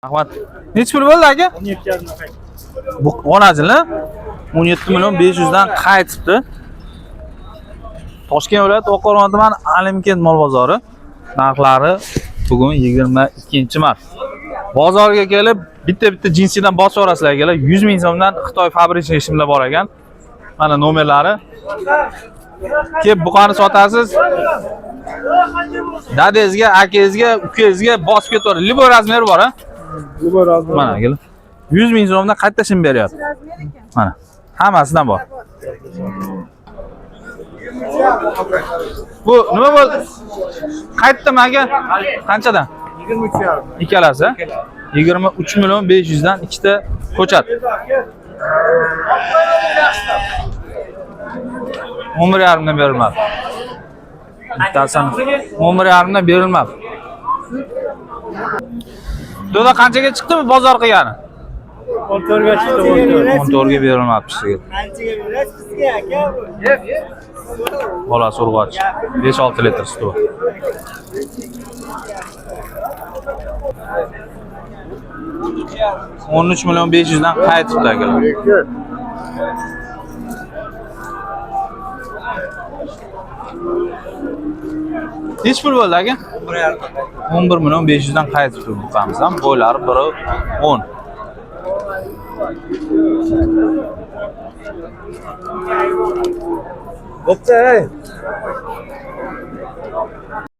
Rahmat. Necha pul bo'ldi aka? 17,5. Bu onajili 17,500 dan qaytibdi. Toshkent viloyati Oqqo'rg'on tumani Alimkent mol bozori. Narxlari bugun 22-mart. Bozorga kelib bitta jinsidan bosib orasizlar akalar. 100 ming so'mdan Xitoy fabrichniy shimlar bor ekan. Mana nomerlari. Kelib buqani sotasiz. Dadangizga, akangizga, ukangizga bosib ketadi. Libo razmeri bor, ha? Libo razmeri. Mana akalar. 100 ming so'mdan qayta shim beryapti. Mana. Hammasidan bor. Bu nima bo'ldi? Qaytdimi aka? Qanchadan? 23,5. Ikkalasi. 23,500 dan ikkita ko'chat. 11,5 dan berilmadi. Bittasini 11,5 dan berilmadi. Do'da qanchaga chiqdi bu bozor qilgani? 14 ga chiqdi. 14 ga berilmabdi sizga. Qanchaga berasiz sizga aka bu? Bolasi urg'och. 5-6 litr suti. $13,500 dan qaytibdi akalar. Necha pul bo'ldi aka? 11,500 dan qaytibdi buqamiz ham. Bo'ylari 1.10. Bo'pti.